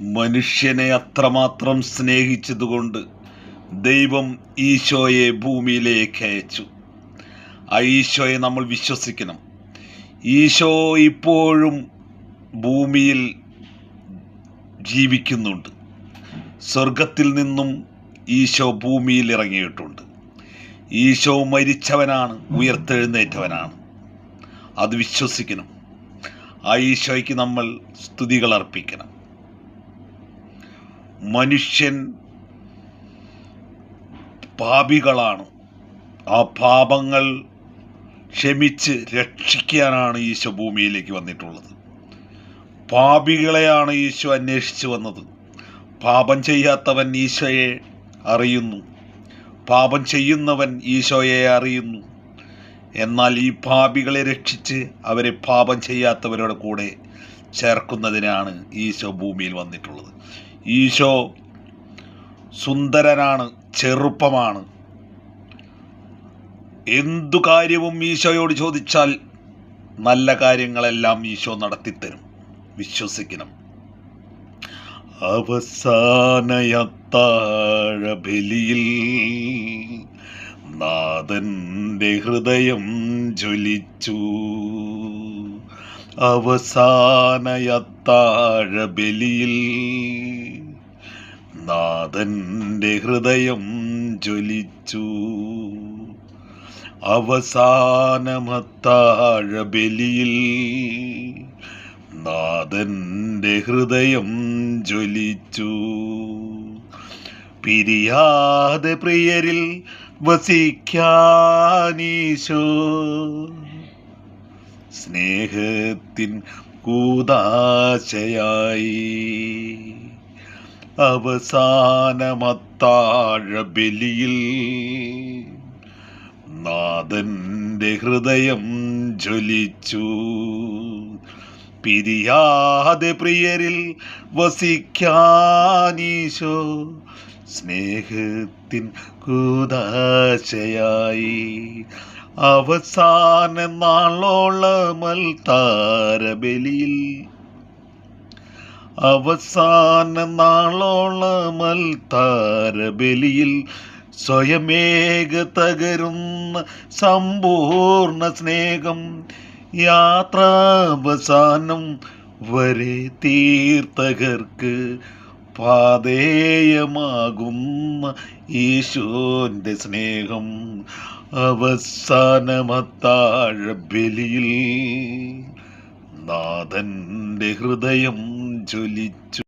മനുഷ്യനെ അത്രമാത്രം സ്നേഹിച്ചതുകൊണ്ട് ദൈവം ഈശോയെ ഭൂമിയിലേക്ക് അയച്ചു. ആ ഈശോയെ നമ്മൾ വിശ്വസിക്കണം. ഈശോ ഇപ്പോഴും ഭൂമിയിൽ ജീവിക്കുന്നുണ്ട്. സ്വർഗത്തിൽ നിന്നും ഈശോ ഭൂമിയിൽ ഇറങ്ങിയിട്ടുണ്ട്. ഈശോ മരിച്ചവനാണ്, ഉയർത്തെഴുന്നേറ്റവനാണ്. അത് വിശ്വസിക്കണം. ആ ഈശോയ്ക്ക് നമ്മൾ സ്തുതികൾ അർപ്പിക്കണം. മനുഷ്യൻ പാപികളാണ്. ആ പാപങ്ങൾ ക്ഷമിച്ച് രക്ഷിക്കാനാണ് ഈശോ ഭൂമിയിലേക്ക് വന്നിട്ടുള്ളത്. പാപികളെയാണ് ഈശോ അന്വേഷിച്ച് വന്നത്. പാപം ചെയ്യാത്തവൻ ഈശോയെ അറിയുന്നു, പാപം ചെയ്യുന്നവൻ ഈശോയെ അറിയുന്നു. എന്നാൽ ഈ പാപികളെ രക്ഷിച്ച് അവരെ പാപം ചെയ്യാത്തവരുടെ കൂടെ ചേർക്കുന്നതിനാണ് ഈശോ ഭൂമിയിൽ വന്നിട്ടുള്ളത്. ഈശോ സുന്ദരനാണ്, ചെറുപ്പമാണ്. എന്തു കാര്യവും ഈശോയോട് ചോദിച്ചാൽ നല്ല കാര്യങ്ങളെല്ലാം ഈശോ നടത്തിത്തരും. വിശ്വസിക്കണം. അവസാനയത്താഴ ബലിയിൽ നാഥന്റെ ഹൃദയം ജ്വലിച്ചു. അവസാനയത്താഴ ബലിയിൽ നാഥന്റെ ഹൃദയം ജ്വലിച്ചു. അവസാനമത്താഴ ബലിയിൽ നാഥന്റെ ഹൃദയം ജ്വലിച്ചു. പിരിയാതെ പ്രിയരിൽ വസിക്കാനീശോ സ്നേഹത്തിൻ കൂദാശയായി. അവസാനമത്താഴ ബലിയിൽ നാഥന്റെ ഹൃദയം ജ്വലിച്ചു. പിരിയാതെ പ്രിയരിൽ വസിക്കാനീശോ സ്നേഹത്തിൻ കൂദാശയായി. അവസാന നാളോളമൽത്താര ബലിയിൽ അവസാന നാളോളമൽത്താര ബലിയിൽ സ്വയമേക തകരുന്ന സമ്പൂർണ്ണ സ്നേഹം യാത്രാവസാനം വരെ തീർത്ഥകർക്ക് പാതേയമാകുന്ന ഈശോന്റെ സ്നേഹം. അവസാനമത്താഴ ബലിയിൽ നാഥന്റെ ഹൃദയം ജ്വലിച്ചു.